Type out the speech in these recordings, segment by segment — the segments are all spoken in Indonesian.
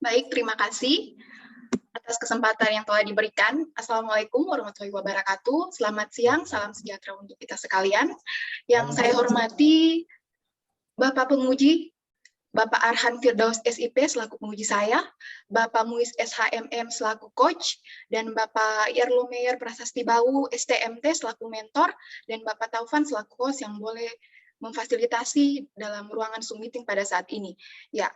Baik, terima kasih atas kesempatan yang telah diberikan. Assalamualaikum warahmatullahi wabarakatuh. Selamat siang, salam sejahtera untuk kita sekalian. Yang saya hormati Bapak Penguji, Bapak Arhan Firdaus SIP selaku penguji saya, Bapak Muiz SHMM selaku coach, dan Bapak Yerlo Meyer Prasasti Bau STMT selaku mentor, dan Bapak Taufan selaku host yang boleh memfasilitasi dalam ruangan Zoom meeting pada saat ini. Ya,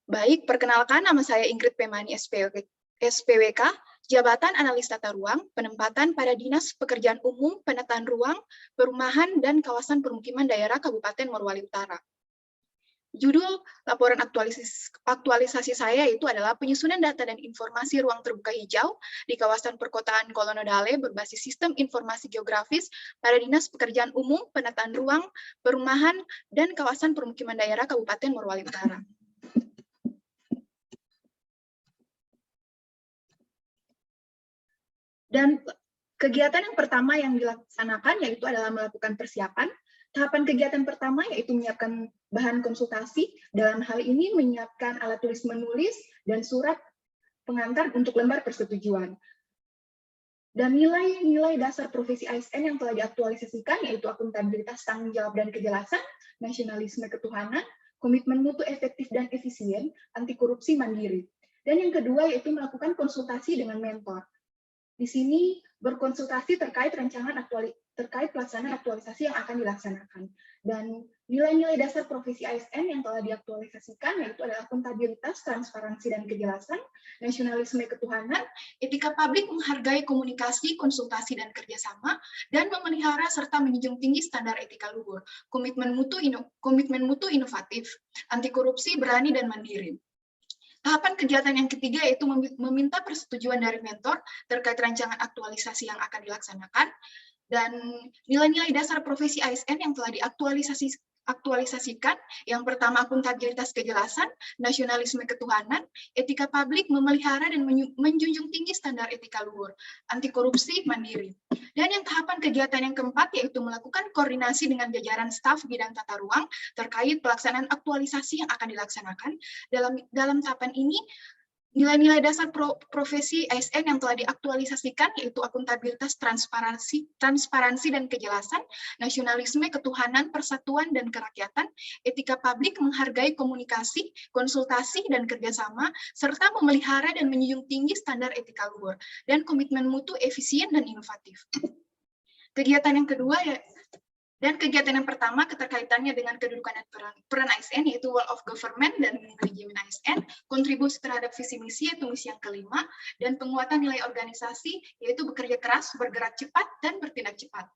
baik, perkenalkan nama saya Ingrid Pemani SPWK, Jabatan Analis Tata Ruang, penempatan pada Dinas Pekerjaan Umum, Penataan Ruang, Perumahan, dan Kawasan Permukiman Daerah Kabupaten Morowali Utara. Judul laporan aktualisasi saya itu adalah penyusunan data dan informasi ruang terbuka hijau di kawasan perkotaan Kolonodale berbasis sistem informasi geografis pada Dinas Pekerjaan Umum, Penataan Ruang, Perumahan, dan Kawasan Permukiman Daerah Kabupaten Morowali Utara. Dan kegiatan yang pertama yang dilaksanakan yaitu adalah melakukan persiapan. Tahapan kegiatan pertama yaitu menyiapkan bahan konsultasi, dalam hal ini menyiapkan alat tulis menulis dan surat pengantar untuk lembar persetujuan. Dan nilai-nilai dasar profesi ASN yang telah diaktualisasikan yaitu akuntabilitas, tanggung jawab dan kejelasan, nasionalisme ketuhanan, komitmen mutu efektif dan efisien, anti korupsi mandiri. Dan yang kedua yaitu melakukan konsultasi dengan mentor. Di sini berkonsultasi terkait pelaksanaan aktualisasi yang akan dilaksanakan. Dan nilai-nilai dasar profesi ASN yang telah diaktualisasikan yaitu adalah akuntabilitas, transparansi dan kejelasan, nasionalisme ketuhanan, etika publik, menghargai komunikasi, konsultasi dan kerjasama, dan memelihara serta menjunjung tinggi standar etika luhur, komitmen mutu inovatif, anti korupsi, berani dan mandiri. Tahapan kegiatan yang ketiga yaitu meminta persetujuan dari mentor terkait rancangan aktualisasi yang akan dilaksanakan, dan nilai-nilai dasar profesi ASN yang telah diaktualisasikan, yang pertama akuntabilitas kejelasan, nasionalisme ketuhanan, etika publik, memelihara dan menjunjung tinggi standar etika luhur, anti korupsi, mandiri. Dan yang tahapan kegiatan yang keempat yaitu melakukan koordinasi dengan jajaran staf bidang tata ruang terkait pelaksanaan aktualisasi yang akan dilaksanakan. Dalam tahapan ini, nilai-nilai dasar profesi ASN yang telah diaktualisasikan yaitu akuntabilitas, transparansi dan kejelasan, nasionalisme, ketuhanan, persatuan dan kerakyatan, etika publik, menghargai komunikasi, konsultasi dan kerjasama, serta memelihara dan menjunjung tinggi standar etika luhur, dan komitmen mutu efisien dan inovatif. Kegiatan yang kedua dan kegiatan yang pertama keterkaitannya dengan kedudukan dan peran ASN yaitu Wall of Government dan manajemen ASN, kontribusi terhadap visi misi yaitu misi yang kelima, dan penguatan nilai organisasi yaitu bekerja keras, bergerak cepat, dan bertindak cepat.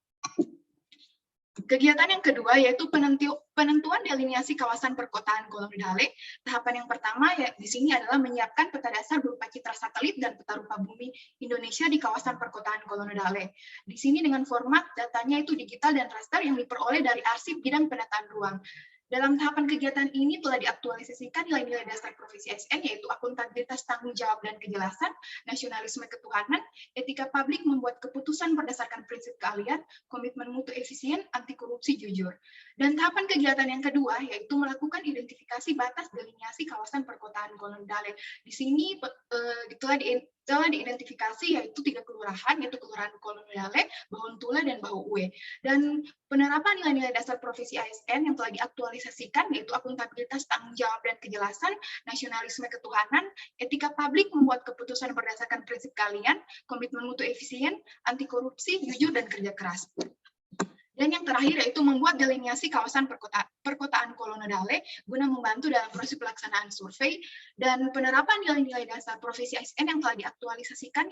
Kegiatan yang kedua yaitu penentuan delineasi kawasan perkotaan Kolonodale. Tahapan yang pertama ya di sini adalah menyiapkan peta dasar berupa citra satelit dan peta rupa bumi Indonesia di kawasan perkotaan Kolonodale. Di sini dengan format datanya itu digital dan raster yang diperoleh dari arsip bidang penataan ruang. Dalam tahapan kegiatan ini telah diaktualisasikan nilai-nilai dasar profesi ASN yaitu akuntabilitas, tanggung jawab dan kejelasan, nasionalisme ketuhanan, etika publik, membuat keputusan berdasarkan prinsip keahlian, komitmen mutu efisien, anti korupsi jujur. Dan tahapan kegiatan yang kedua yaitu melakukan identifikasi batas delineasi kawasan perkotaan Kolonodale. Di sini telah diidentifikasi yaitu 3 kelurahan, yaitu Kelurahan Kolonodale, Bahontula, dan Bahoue. Dan penerapan nilai-nilai dasar profesi ASN yang telah diaktualisasikan yaitu akuntabilitas, tanggung jawab dan kejelasan, nasionalisme ketuhanan, etika publik, membuat keputusan berdasarkan prinsip keahlian, komitmen mutu efisien, anti korupsi, jujur dan kerja keras. Dan yang terakhir yaitu membuat delineasi kawasan perkotaan Kolonodale guna membantu dalam proses pelaksanaan survei, dan penerapan nilai-nilai dasar profesi ASN yang telah diaktualisasikan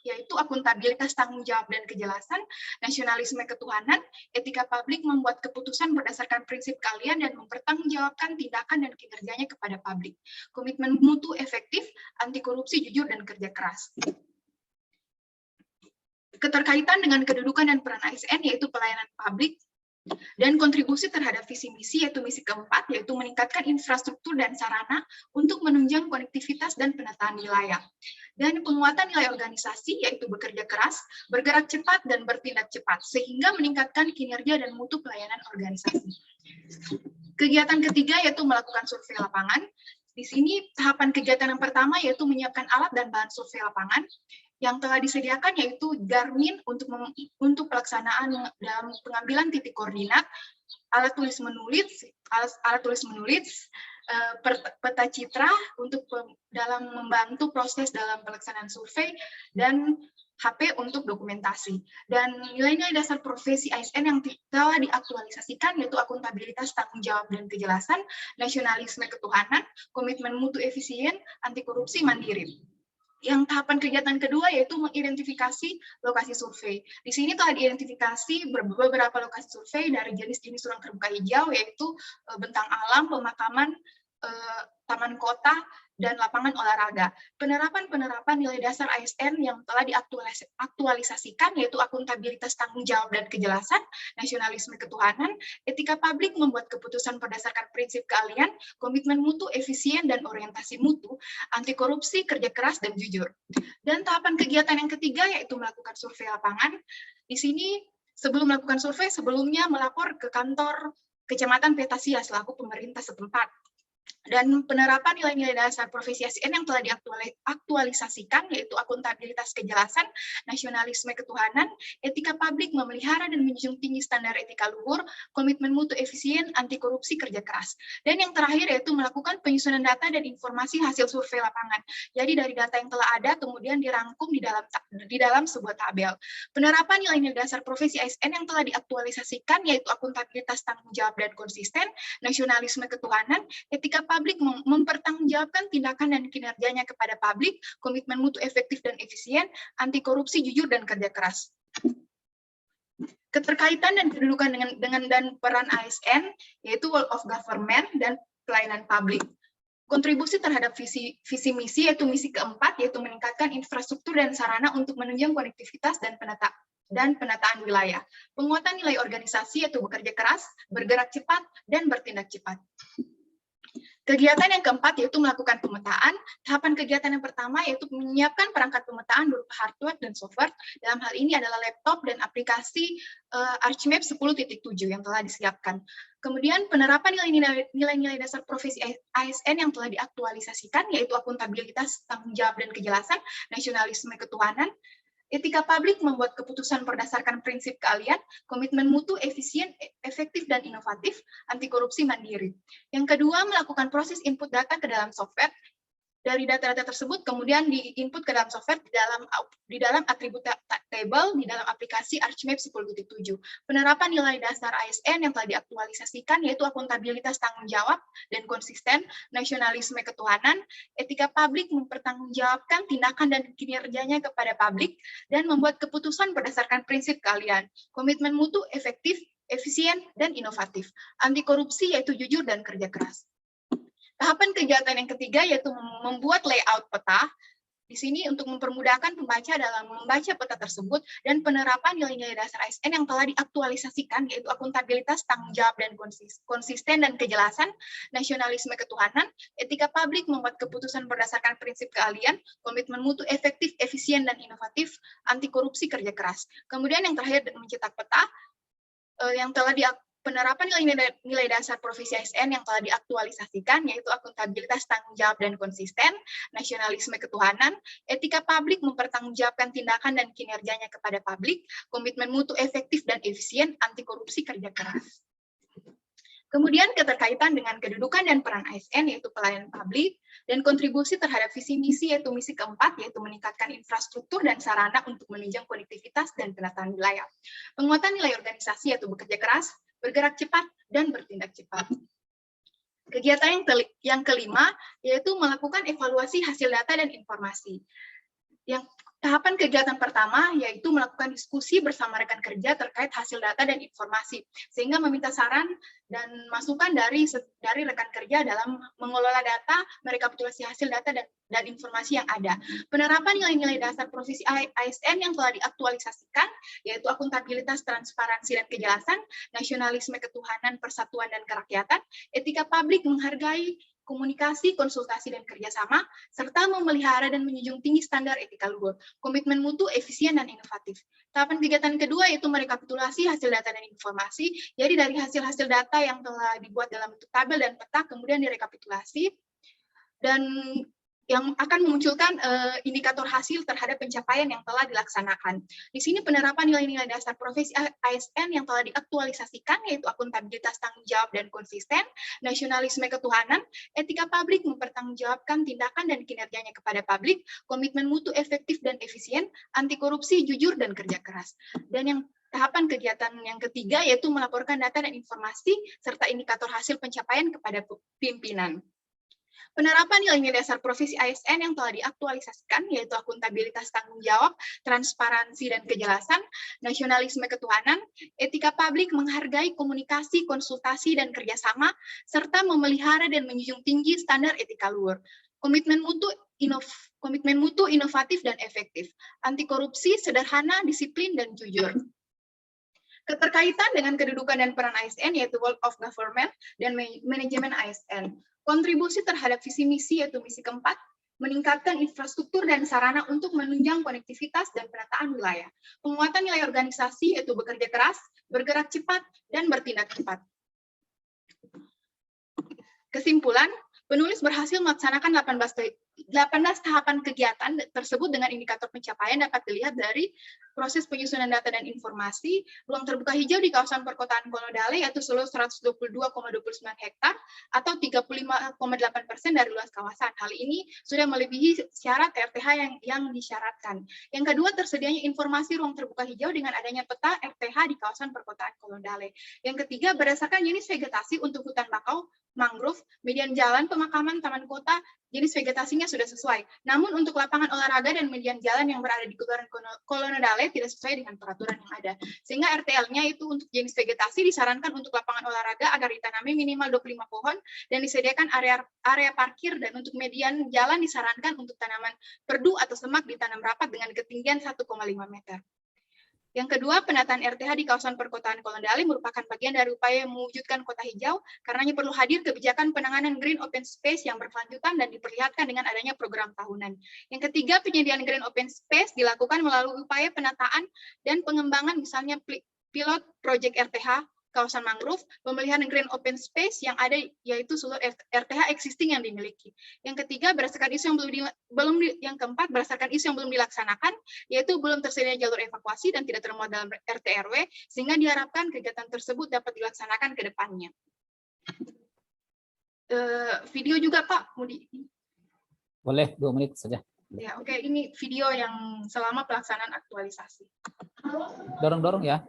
yaitu akuntabilitas, tanggung jawab dan kejelasan, nasionalisme ketuhanan, etika publik, membuat keputusan berdasarkan prinsip keahlian dan mempertanggungjawabkan tindakan dan kinerjanya kepada publik, komitmen mutu efektif, anti korupsi, jujur dan kerja keras. Keterkaitan dengan kedudukan dan peran ASN yaitu pelayanan publik, dan kontribusi terhadap visi misi yaitu misi keempat yaitu meningkatkan infrastruktur dan sarana untuk menunjang konektivitas dan penataan wilayah, dan penguatan nilai organisasi yaitu bekerja keras, bergerak cepat dan bertindak cepat sehingga meningkatkan kinerja dan mutu pelayanan organisasi. Kegiatan ketiga yaitu melakukan survei lapangan. Di sini tahapan kegiatan yang pertama yaitu menyiapkan alat dan bahan survei lapangan yang telah disediakan, yaitu Garmin untuk pelaksanaan dalam pengambilan titik koordinat, alat tulis menulis, peta citra untuk dalam membantu proses dalam pelaksanaan survei, dan HP untuk dokumentasi. Dan nilai-nilai dasar profesi ASN yang telah diaktualisasikan yaitu akuntabilitas, tanggung jawab dan kejelasan, nasionalisme ketuhanan, komitmen mutu efisien, anti korupsi, mandiri. Yang tahapan kegiatan kedua yaitu mengidentifikasi lokasi survei. Di sini telah diidentifikasi beberapa lokasi survei dari jenis-jenis ruang terbuka hijau, yaitu bentang alam, pemakaman, taman kota, dan lapangan olahraga. Penerapan nilai dasar ASN yang telah diaktualisasikan yaitu akuntabilitas, tanggung jawab dan kejelasan, nasionalisme ketuhanan, etika publik, membuat keputusan berdasarkan prinsip keahlian, komitmen mutu efisien dan orientasi mutu, anti korupsi, kerja keras dan jujur. Dan tahapan kegiatan yang ketiga yaitu melakukan survei lapangan. Di sini sebelum melakukan survei, sebelumnya melapor ke kantor Kecamatan Petasia selaku pemerintah setempat. Dan penerapan nilai-nilai dasar profesi ASN yang telah diaktualisasikan yaitu akuntabilitas, kejelasan, nasionalisme ketuhanan, etika publik, memelihara dan menjunjung tinggi standar etika luhur, komitmen mutu efisien, anti korupsi, kerja keras. Dan yang terakhir yaitu melakukan penyusunan data dan informasi hasil survei lapangan. Jadi dari data yang telah ada kemudian dirangkum di dalam sebuah tabel. Penerapan nilai-nilai dasar profesi ASN yang telah diaktualisasikan yaitu akuntabilitas, tanggung jawab dan konsisten, nasionalisme ketuhanan, etika publik, mempertanggungjawabkan tindakan dan kinerjanya kepada publik, komitmen mutu efektif dan efisien, anti korupsi, jujur dan kerja keras. Keterkaitan dan kedudukan dengan peran ASN yaitu role of government dan pelayanan publik. Kontribusi terhadap visi misi yaitu misi keempat yaitu meningkatkan infrastruktur dan sarana untuk menunjang konektivitas dan penataan wilayah. Penguatan nilai organisasi yaitu bekerja keras, bergerak cepat, dan bertindak cepat. Kegiatan yang keempat yaitu melakukan pemetaan. Tahapan kegiatan yang pertama yaitu menyiapkan perangkat pemetaan berupa hardware dan software. Dalam hal ini adalah laptop dan aplikasi Archimap 10.7 yang telah disiapkan. Kemudian penerapan nilai-nilai dasar profesi ASN yang telah diaktualisasikan yaitu akuntabilitas, tanggung jawab dan kejelasan, nasionalisme ketuhanan, etika publik, membuat keputusan berdasarkan prinsip keahlian, komitmen mutu efisien, efektif dan inovatif, anti korupsi, mandiri. Yang kedua, melakukan proses input data ke dalam software. Dari data-data tersebut kemudian diinput ke dalam software di dalam atribut table di dalam aplikasi Archimap 10.7. Penerapan nilai dasar ASN yang telah diaktualisasikan yaitu akuntabilitas, tanggung jawab dan konsisten, nasionalisme ketuhanan, etika publik, mempertanggungjawabkan tindakan dan kinerjanya kepada publik dan membuat keputusan berdasarkan prinsip keahlian, komitmen mutu efektif, efisien dan inovatif, anti korupsi yaitu jujur dan kerja keras. Tahapan kegiatan yang ketiga yaitu membuat layout peta. Di sini untuk mempermudahkan pembaca dalam membaca peta tersebut dan penerapan nilai-nilai dasar ASN yang telah diaktualisasikan yaitu akuntabilitas, tanggung jawab dan konsisten dan kejelasan, nasionalisme ketuhanan, etika publik, membuat keputusan berdasarkan prinsip keahlian, komitmen mutu efektif, efisien dan inovatif, anti korupsi, kerja keras. Kemudian yang terakhir mencetak peta yang telah penerapan nilai dasar profesi ASN yang telah diaktualisasikan yaitu akuntabilitas, tanggung jawab dan konsisten, nasionalisme ketuhanan, etika publik, mempertanggungjawabkan tindakan dan kinerjanya kepada publik, komitmen mutu efektif dan efisien, anti korupsi, kerja keras. Kemudian keterkaitan dengan kedudukan dan peran ASN yaitu pelayanan publik dan kontribusi terhadap visi misi yaitu misi keempat yaitu meningkatkan infrastruktur dan sarana untuk menunjang konektivitas dan penataan wilayah. Penguatan nilai organisasi yaitu bekerja keras, bergerak cepat, dan bertindak cepat. Kegiatan yang kelima yaitu melakukan evaluasi hasil data dan informasi. Yang tahapan kegiatan pertama yaitu melakukan diskusi bersama rekan kerja terkait hasil data dan informasi, sehingga meminta saran dan masukan dari rekan kerja dalam mengelola data, merekapitulasi hasil data dan informasi yang ada. Penerapan nilai-nilai dasar profesi ASN yang telah diaktualisasikan, yaitu akuntabilitas, transparansi dan kejelasan, nasionalisme ketuhanan, persatuan dan kerakyatan, etika publik, menghargai komunikasi, konsultasi, dan kerjasama, serta memelihara dan menjunjung tinggi standar etika luhur, komitmen mutu, efisien, dan inovatif. Tahapan kegiatan kedua yaitu merekapitulasi hasil data dan informasi, jadi dari hasil-hasil data yang telah dibuat dalam bentuk tabel dan peta, kemudian direkapitulasi, dan yang akan memunculkan indikator hasil terhadap pencapaian yang telah dilaksanakan. Di sini penerapan nilai-nilai dasar profesi ASN yang telah diaktualisasikan, yaitu akuntabilitas, tanggung jawab, dan konsisten, nasionalisme ketuhanan, etika publik, mempertanggungjawabkan tindakan dan kinerjanya kepada publik, komitmen mutu efektif dan efisien, anti korupsi, jujur, dan kerja keras. Dan yang tahapan kegiatan yang ketiga yaitu melaporkan data dan informasi serta indikator hasil pencapaian kepada pimpinan. Penerapan nilai-nilai dasar profesi ASN yang telah diaktualisasikan, yaitu akuntabilitas, tanggung jawab, transparansi dan kejelasan, nasionalisme ketuhanan, etika publik, menghargai komunikasi, konsultasi, dan kerjasama, serta memelihara dan menjunjung tinggi standar etika luhur. Komitmen mutu inovatif dan efektif, anti korupsi, sederhana, disiplin, dan jujur. Keterkaitan dengan kedudukan dan peran ASN, yaitu World of Government dan manajemen ASN. Kontribusi terhadap visi misi, yaitu misi keempat, meningkatkan infrastruktur dan sarana untuk menunjang konektivitas dan penataan wilayah. Penguatan nilai organisasi, yaitu bekerja keras, bergerak cepat, dan bertindak cepat. Kesimpulan, penulis berhasil melaksanakan 18 tahapan kegiatan tersebut dengan indikator pencapaian dapat dilihat dari proses penyusunan data dan informasi, ruang terbuka hijau di kawasan perkotaan Kolodale yaitu seluruh 122,29 hektar atau 35,8% dari luas kawasan. Hal ini sudah melebihi syarat RTH yang disyaratkan. Yang kedua, tersedianya informasi ruang terbuka hijau dengan adanya peta RTH di kawasan perkotaan Kolodale. Yang ketiga, berdasarkan jenis vegetasi untuk hutan bakau, mangrove, median jalan, pemakaman, taman kota, jenis vegetasinya sudah sesuai. Namun untuk lapangan olahraga dan median jalan yang berada di Kelurahan Kolonodale tidak sesuai dengan peraturan yang ada. Sehingga RTL-nya itu untuk jenis vegetasi disarankan untuk lapangan olahraga agar ditanami minimal 25 pohon dan disediakan area parkir, dan untuk median jalan disarankan untuk tanaman perdu atau semak ditanam rapat dengan ketinggian 1,5 meter. Yang kedua, penataan RTH di kawasan perkotaan Kolondale merupakan bagian dari upaya mewujudkan kota hijau, karenanya perlu hadir kebijakan penanganan green open space yang berkelanjutan dan diperlihatkan dengan adanya program tahunan. Yang ketiga, penyediaan green open space dilakukan melalui upaya penataan dan pengembangan, misalnya pilot project RTH, kawasan mangrove, pemeliharaan green open space yang ada yaitu seluruh RTH existing yang dimiliki. Yang ketiga, berdasarkan isu yang keempat, berdasarkan isu yang belum dilaksanakan, yaitu belum tersedia jalur evakuasi dan tidak termuat dalam RT/RW, sehingga diharapkan kegiatan tersebut dapat dilaksanakan ke depannya. Video juga Pak, boleh 2 menit saja. Ya, oke. Ini video yang selama pelaksanaan aktualisasi. Dorong-dorong ya.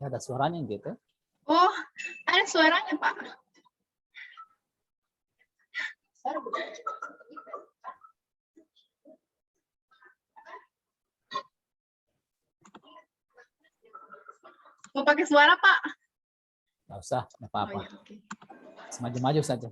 Ya, ada suaranya gitu. Oh, ada suaranya Pak. Mau pakai suara Pak? Nggak usah, nggak apa-apa. Oh, ya, okay. Semaju-maju saja.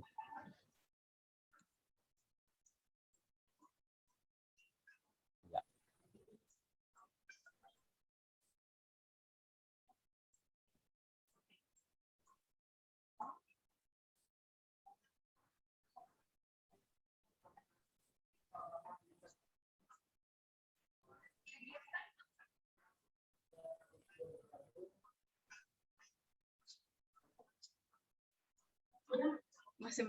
Ya. Masih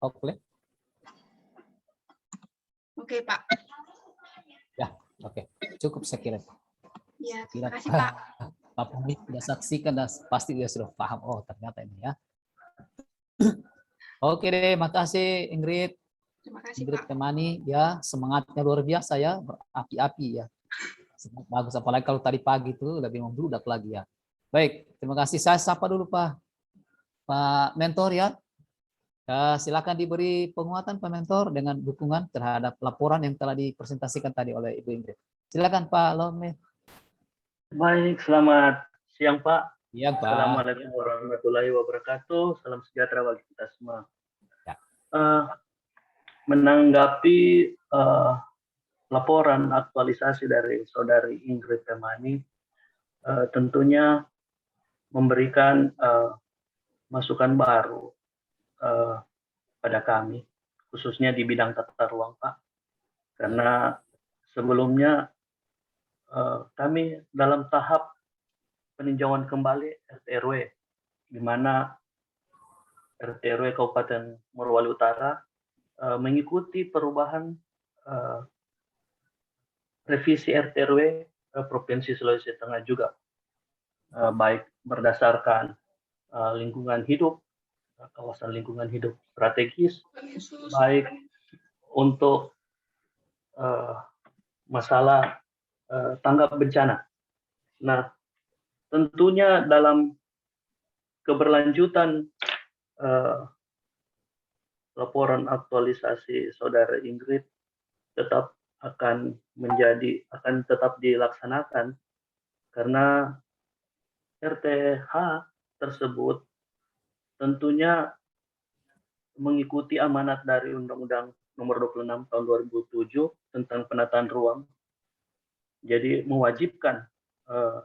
Oke, Oke, Pak. ya, oke, cukup saya kira. Ya, Kira terima kasih, Pak. Pak Pungli sudah saksikan dan pasti dia sudah paham. Oh, ternyata ini ya. Oke deh, makasih Ingrid. Terima kasih, Ingrid Pak. Temani, ya semangatnya luar biasa ya, berapi-api ya. Semangat bagus, apalagi kalau tadi pagi itu lebih membludak lagi ya. Baik, terima kasih. Saya sapa dulu Pak Mentor ya. Silakan diberi penguatan Pak Mentor dengan dukungan terhadap laporan yang telah dipresentasikan tadi oleh Ibu Ingrid. Silakan Pak Lome. Baik, selamat siang Pak. Iya Pak. Assalamualaikum warahmatullahi wabarakatuh. Salam sejahtera bagi kita semua. Ya. Menanggapi laporan aktualisasi dari Saudari Ingrid Temani, tentunya memberikan masukan baru pada kami, khususnya di bidang tata ruang Pak. Karena sebelumnya kami dalam tahap peninjauan kembali RT/RW, di mana RT/RW Kabupaten Morowali Utara mengikuti perubahan revisi RT/RW Provinsi Sulawesi Tengah juga, baik berdasarkan lingkungan hidup, kawasan lingkungan hidup strategis, baik untuk masalah tanggap bencana. Nah, tentunya dalam keberlanjutan laporan aktualisasi Saudara Ingrid akan tetap dilaksanakan karena RTH tersebut tentunya mengikuti amanat dari Undang-Undang Nomor 26 Tahun 2007 tentang penataan ruang. Jadi mewajibkan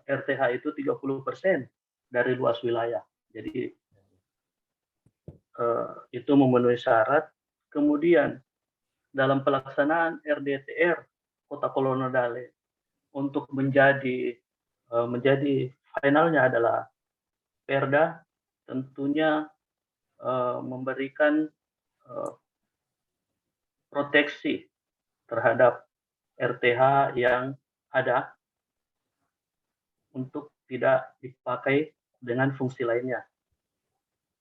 RTH itu 30% dari luas wilayah. Jadi itu memenuhi syarat. Kemudian dalam pelaksanaan RDTR Kota Kolonodale untuk menjadi finalnya adalah Perda, tentunya memberikan proteksi terhadap RTH yang ada untuk tidak dipakai dengan fungsi lainnya.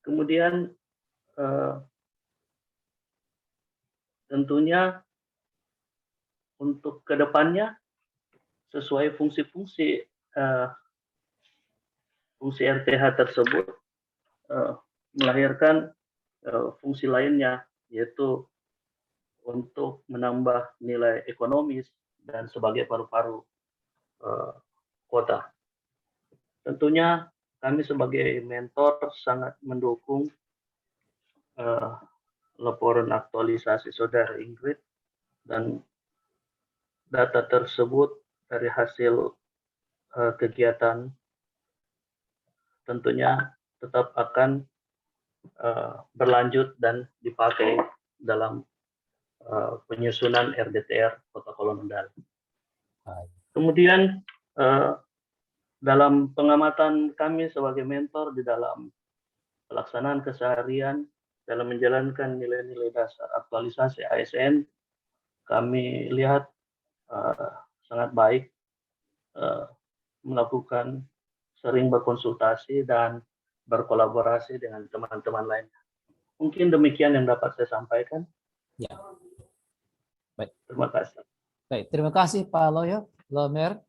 Kemudian tentunya untuk kedepannya sesuai fungsi-fungsi RTH tersebut melahirkan fungsi lainnya, yaitu untuk menambah nilai ekonomis dan sebagai paru-paru kota. Tentunya kami sebagai mentor sangat mendukung laporan aktualisasi Saudara Ingrid, dan data tersebut dari hasil kegiatan tentunya tetap akan berlanjut dan dipakai dalam penyusunan RDTR Kota Kolonodale. Kemudian dalam pengamatan kami sebagai mentor di dalam pelaksanaan keseharian dalam menjalankan nilai-nilai dasar aktualisasi ASN, kami lihat sangat baik melakukan sering berkonsultasi dan berkolaborasi dengan teman-teman lainnya. Mungkin demikian yang dapat saya sampaikan. Ya. Baik. Terima kasih. Baik, terima kasih Pak Lomer.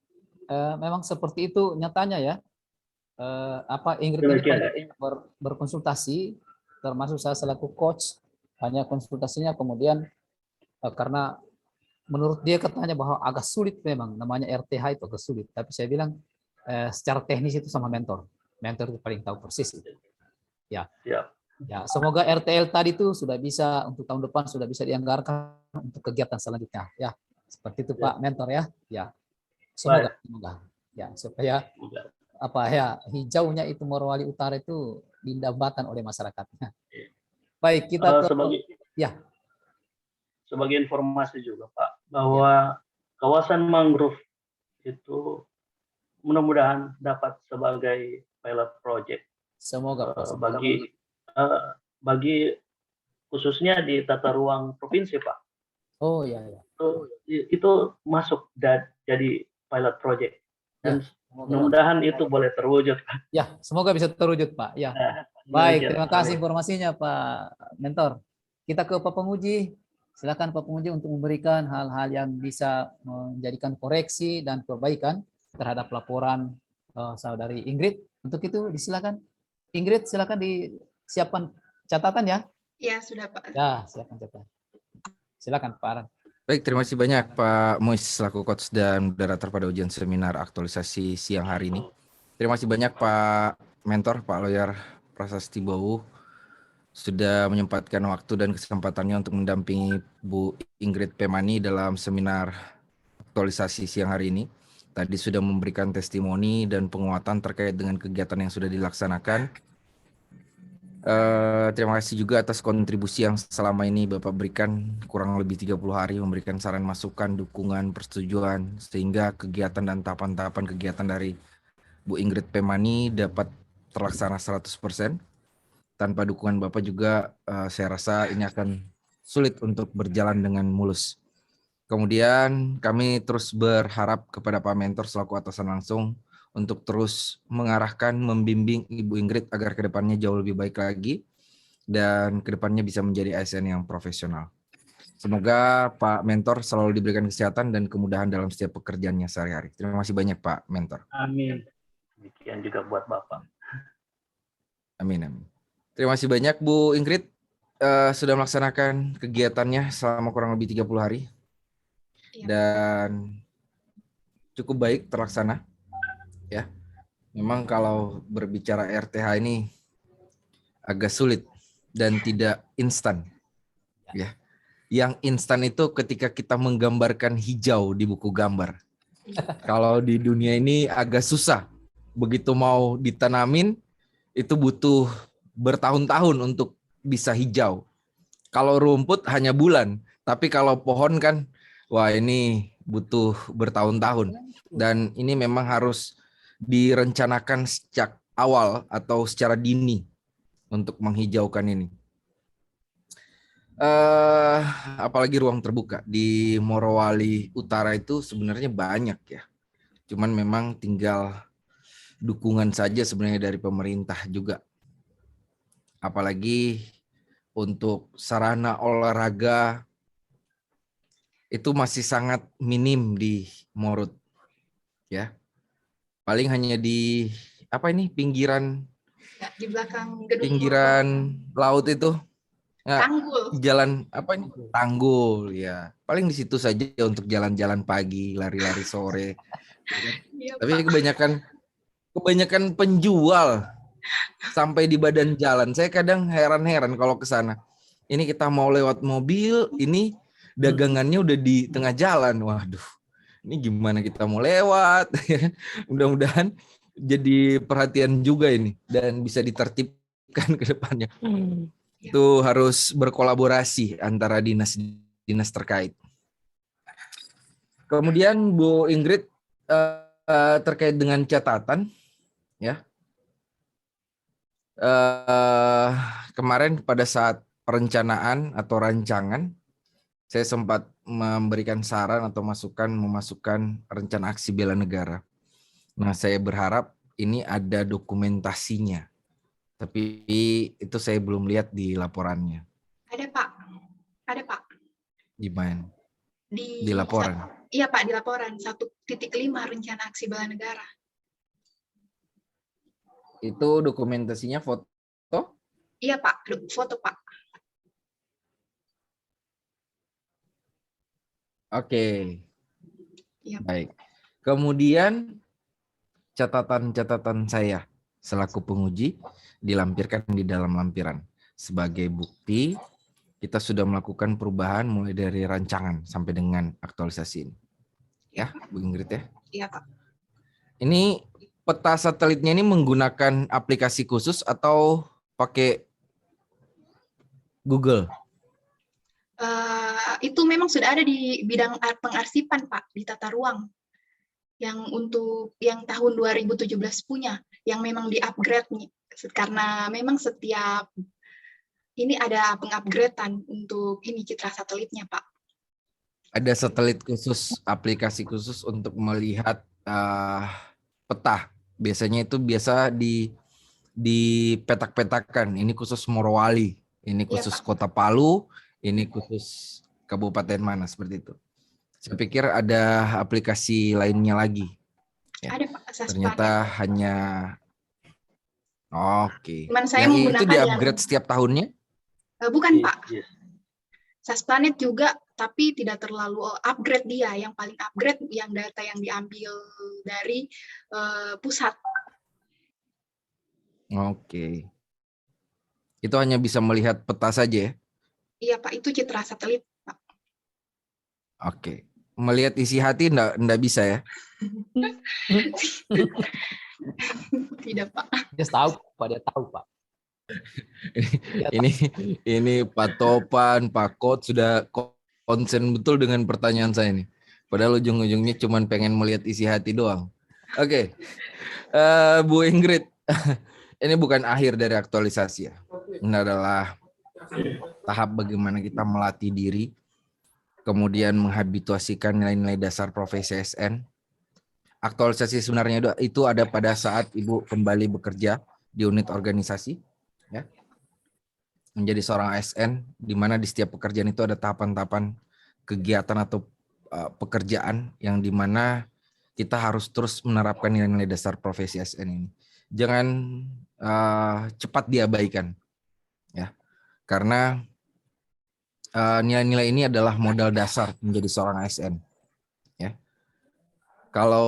Memang seperti itu nyatanya ya. Ingrid ini berkonsultasi, termasuk saya selaku coach, hanya konsultasinya kemudian karena menurut dia katanya bahwa agak sulit, memang namanya RTH itu agak sulit, tapi saya bilang secara teknis itu sama mentor itu paling tahu persis itu. Ya. Ya, semoga RTL tadi itu sudah bisa untuk tahun depan sudah bisa dianggarkan untuk kegiatan selanjutnya ya. Seperti itu Pak Mentor ya. Ya. Semoga ya supaya hijaunya itu Morowali Utara itu didambakan oleh masyarakatnya. Baik, kita sebagai informasi juga Pak, bahwa kawasan mangrove itu mudah-mudahan dapat sebagai pilot project semoga bagi khususnya di tata ruang provinsi, Pak. Oh ya, ya. Itu masuk jadi pilot project. Dan Semoga, mudah-mudahan itu boleh terwujud. ya, semoga bisa terwujud, Pak. Ya. Nah, Baik, terwujud. terima kasih Amin. informasinya, Pak Mentor. Kita ke Pak Penguji. Silakan Pak Penguji untuk memberikan hal-hal yang bisa menjadikan koreksi dan perbaikan terhadap laporan saudari Ingrid. Untuk itu disilakan. Ingrid, silakan disiapkan catatan ya. Ya, sudah Pak. Ya, silakan catatan. Silakan Pak Aran. Baik, terima kasih banyak Pak Muiz selaku coach dan moderator pada ujian seminar aktualisasi siang hari ini. Terima kasih banyak Pak Mentor, Pak Lawyer Prasasti Bowu sudah menyempatkan waktu dan kesempatannya untuk mendampingi Bu Ingrid Pemani dalam seminar aktualisasi siang hari ini. Tadi sudah memberikan testimoni dan penguatan terkait dengan kegiatan yang sudah dilaksanakan. Terima kasih juga atas kontribusi yang selama ini Bapak berikan kurang lebih 30 hari memberikan saran masukan, dukungan, persetujuan sehingga kegiatan dan tahapan-tahapan kegiatan dari Bu Ingrid Pemani dapat terlaksana 100%. Tanpa dukungan Bapak juga saya rasa ini akan sulit untuk berjalan dengan mulus. Kemudian kami terus berharap kepada Pak Mentor selaku atasan langsung untuk terus mengarahkan, membimbing Ibu Ingrid agar kedepannya jauh lebih baik lagi dan kedepannya bisa menjadi ASN yang profesional. Semoga Pak Mentor selalu diberikan kesehatan dan kemudahan dalam setiap pekerjaannya sehari-hari. Terima kasih banyak Pak Mentor. Amin. Demikian juga buat Bapak. Amin, amin. Terima kasih banyak Bu Ingrid sudah melaksanakan kegiatannya selama kurang lebih 30 hari. Dan cukup baik terlaksana. Ya, memang kalau berbicara RTH ini agak sulit dan tidak instan. Ya, yang instan itu ketika kita menggambarkan hijau di buku gambar. Kalau di dunia ini agak susah. Begitu mau ditanamin itu butuh bertahun-tahun untuk bisa hijau. Kalau rumput hanya bulan, tapi kalau pohon kan, wah ini butuh bertahun-tahun. Dan ini memang harus direncanakan sejak awal atau secara dini untuk menghijaukan ini. Apalagi ruang terbuka di Morowali Utara itu sebenarnya banyak ya. Cuman memang tinggal dukungan saja sebenarnya dari pemerintah juga. Apalagi untuk sarana olahraga itu masih sangat minim di Morut. Ya. Paling hanya di pinggiran Ya, di belakang gedung pinggiran laut itu. Nah, Tanggul. jalan Tanggul ya. Paling di situ saja untuk jalan-jalan pagi, lari-lari sore. Ya, Tapi Pak. kebanyakan penjual sampai di badan jalan. Saya kadang heran-heran kalau ke sana. Ini kita mau lewat mobil, ini dagangannya udah di tengah jalan. Waduh, ini gimana kita mau lewat? Mudah-mudahan jadi perhatian juga ini dan bisa ditertibkan ke depannya. Itu harus berkolaborasi antara dinas terkait. Kemudian Bu Ingrid terkait dengan catatan, ya. Kemarin pada saat perencanaan atau rancangan, saya sempat memberikan saran atau memasukkan rencana aksi bela negara. Nah, saya berharap ini ada dokumentasinya. Tapi itu saya belum lihat di laporannya. Ada Pak. Ada Pak. Di mana? Di laporan. Iya Pak, di laporan 1.5 rencana aksi bela negara. Itu dokumentasinya foto? Iya Pak, foto Pak. Oke. Iya. Baik. Kemudian catatan-catatan saya selaku penguji dilampirkan di dalam lampiran. Sebagai bukti, kita sudah melakukan perubahan mulai dari rancangan sampai dengan aktualisasi ini. Ya, Bu Ingrid ya? Iya Pak. Ini peta satelitnya ini menggunakan aplikasi khusus atau pakai Google? Itu memang sudah ada di bidang pengarsipan Pak, di tata ruang. Yang untuk yang tahun 2017 punya, yang memang di-upgrade nih. Karena memang setiap Ini ada pengupgradean untuk ini citra satelitnya, Pak. Ada satelit khusus, aplikasi khusus untuk melihat peta. Biasanya itu biasa dipetak-petakan. Ini khusus Morowali, ini khusus Kota Palu, ini khusus kabupaten mana, seperti itu. Saya pikir ada aplikasi lainnya lagi. Ya. Ada Pak, Ternyata hanya oke. Teman saya yang itu menggunakan di-upgrade setiap tahunnya? Bukan Pak. Yes. Sasplanet juga, tapi tidak terlalu upgrade dia. Yang paling upgrade yang data yang diambil dari pusat. Oke. Itu hanya bisa melihat peta saja ya? Iya Pak, itu citra satelit Pak. Oke. Melihat isi hati enggak bisa ya? Tidak Pak. Dia tahu Pak, dia tahu Pak. ini Pak Topan, Pak Kot sudah konsen betul dengan pertanyaan saya ini. Padahal ujung-ujungnya cuma pengen melihat isi hati doang. Oke. Bu Ingrid, ini bukan akhir dari aktualisasi ya. Ini adalah tahap bagaimana kita melatih diri, kemudian menghabituasikan nilai-nilai dasar profesi ASN. Aktualisasi sebenarnya itu ada pada saat Ibu kembali bekerja di unit organisasi, ya, menjadi seorang ASN, di mana di setiap pekerjaan itu ada tahapan-tahapan kegiatan atau pekerjaan yang di mana kita harus terus menerapkan nilai-nilai dasar profesi ASN ini. Jangan cepat diabaikan, ya, karena nilai-nilai ini adalah modal dasar menjadi seorang ASN. Ya, kalau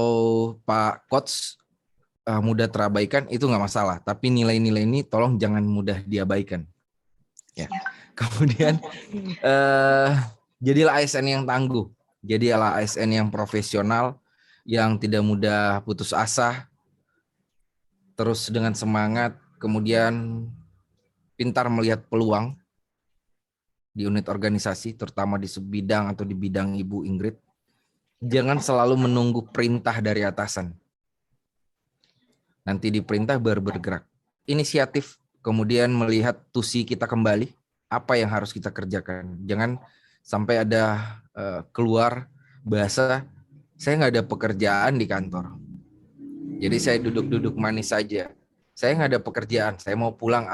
Pak Coach mudah terabaikan itu nggak masalah, tapi nilai-nilai ini tolong jangan mudah diabaikan. Ya. Kemudian jadilah ASN yang tangguh, jadilah ASN yang profesional, yang tidak mudah putus asa, terus dengan semangat, kemudian pintar melihat peluang di unit organisasi, terutama di bidang atau di bidang Ibu Ingrid. Jangan selalu menunggu perintah dari atasan. Nanti diperintah baru bergerak. Inisiatif, kemudian melihat tusi kita kembali, apa yang harus kita kerjakan. Jangan sampai ada keluar bahasa, saya nggak ada pekerjaan di kantor. Jadi saya duduk-duduk manis saja. Saya nggak ada pekerjaan, saya mau pulang.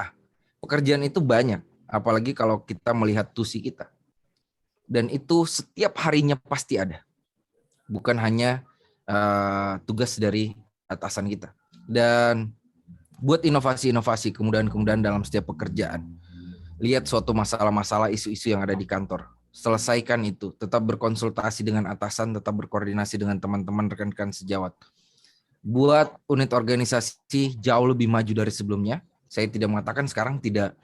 Pekerjaan itu banyak. Apalagi kalau kita melihat tusi kita. Dan itu setiap harinya pasti ada. Bukan hanya tugas dari atasan kita. Dan buat inovasi-inovasi kemudahan-kemudahan dalam setiap pekerjaan. Lihat suatu masalah-masalah, isu-isu yang ada di kantor. Selesaikan itu. Tetap berkonsultasi dengan atasan, tetap berkoordinasi dengan teman-teman rekan-rekan sejawat. Buat unit organisasi jauh lebih maju dari sebelumnya. Saya tidak mengatakan sekarang tidak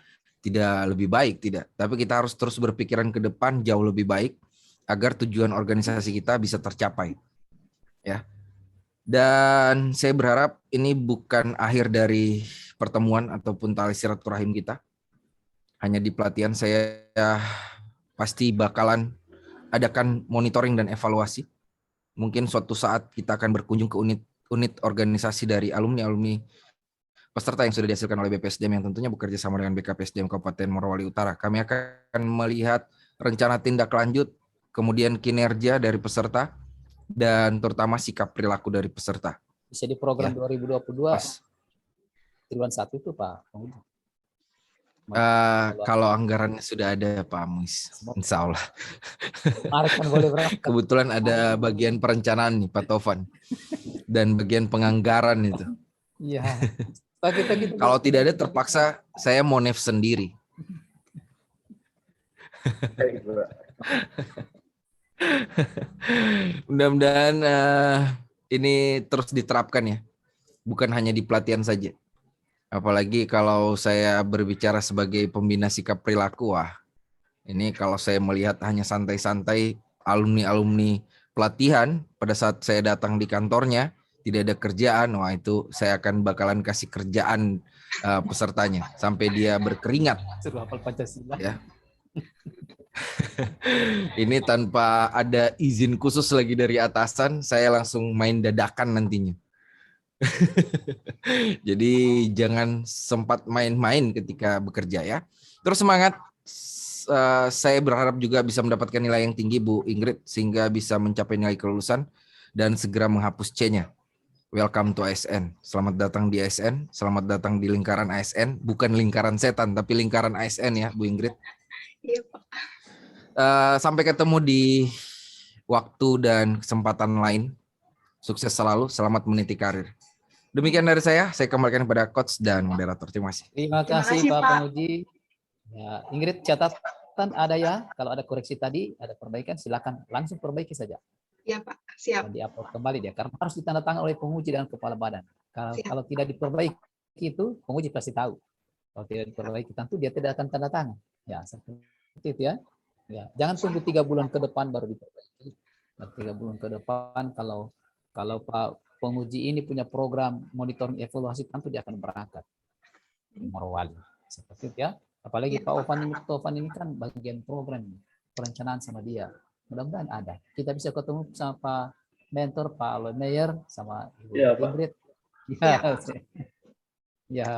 lebih baik, tidak. Tapi kita harus terus berpikiran ke depan jauh lebih baik agar tujuan organisasi kita bisa tercapai. Ya. Dan saya berharap ini bukan akhir dari pertemuan ataupun tali silaturahim kita. Hanya di pelatihan saya pasti bakalan adakan monitoring dan evaluasi. Mungkin suatu saat kita akan berkunjung ke unit organisasi dari alumni peserta yang sudah dihasilkan oleh BPSDM yang tentunya bekerja sama dengan BKPSDM Kabupaten Morowali Utara. Kami akan melihat rencana tindak lanjut, kemudian kinerja dari peserta, dan terutama sikap perilaku dari peserta. Bisa di program ya. 2022 triwulan 1 itu Pak. Kalau anggarannya sudah ada Pak Muis, insya Allah. Kan boleh Kebetulan ada bagian perencanaan nih Pak Tovan, dan bagian penganggaran itu. Iya. Kalau tidak ada terpaksa saya mau nef sendiri. Mudah-mudahan ini terus diterapkan ya, bukan hanya di pelatihan saja. Apalagi kalau saya berbicara sebagai pembina sikap perilaku, ini kalau saya melihat hanya santai-santai alumni pelatihan pada saat saya datang di kantornya, tidak ada kerjaan, itu saya akan bakalan kasih kerjaan pesertanya sampai dia berkeringat. Suruh hafal Pancasila. Ya. Ini tanpa ada izin khusus lagi dari atasan, saya langsung main dadakan nantinya. Jadi jangan sempat main-main ketika bekerja ya. Terus semangat. Saya berharap juga bisa mendapatkan nilai yang tinggi Bu Ingrid sehingga bisa mencapai nilai kelulusan dan segera menghapus C-nya. Welcome to ASN. Selamat datang di ASN. Selamat datang di lingkaran ASN. Bukan lingkaran setan, tapi lingkaran ASN ya, Bu Ingrid. Iya, Pak. Sampai ketemu di waktu dan kesempatan lain. Sukses selalu. Selamat meniti karir. Demikian dari saya kembalikan kepada coach dan moderator. Terima kasih. Terima Terima kasih kasih, Pak Pak. Penguji. Ya, Ingrid, catatan ada ya. Kalau ada koreksi tadi, ada perbaikan, silakan langsung perbaiki saja. Iya, Pak. Siap. Dan diupload kembali dia. Karena harus ditandatangani oleh penguji dan kepala badan. Siap. Kalau tidak diperbaiki itu, penguji pasti tahu. Kalau tidak diperbaiki, tentu dia tidak akan tanda tangan. Ya, seperti itu ya. Ya, jangan tunggu 3 bulan ke depan baru diperbaiki. 3 bulan ke depan kalau Pak penguji ini punya program monitoring evaluasi, tentu dia akan berangkat Morowali. Seperti itu ya. Apalagi Pak Ovan ini kan bagian program perencanaan sama dia. Mudah-mudahan ada. Kita bisa ketemu sama Pak mentor Pak Alomeyer sama Ibu Ingrid. Ya. Ya.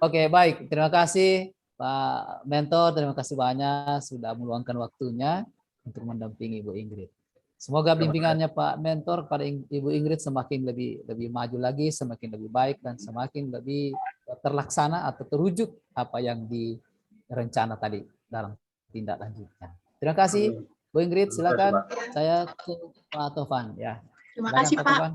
Oke, baik. Terima kasih Pak mentor, terima kasih banyak sudah meluangkan waktunya untuk mendampingi Ibu Ingrid. Semoga bimbingannya Pak mentor pada Ibu Ingrid semakin lebih maju lagi, semakin lebih baik dan semakin lebih terlaksana atau terwujud apa yang direncana tadi dalam tindak lanjutnya. Terima kasih Bu Ingrid, silakan. Saya ke Pak Tovan ya. Terima Silakan, kasih, Pak. Tovan.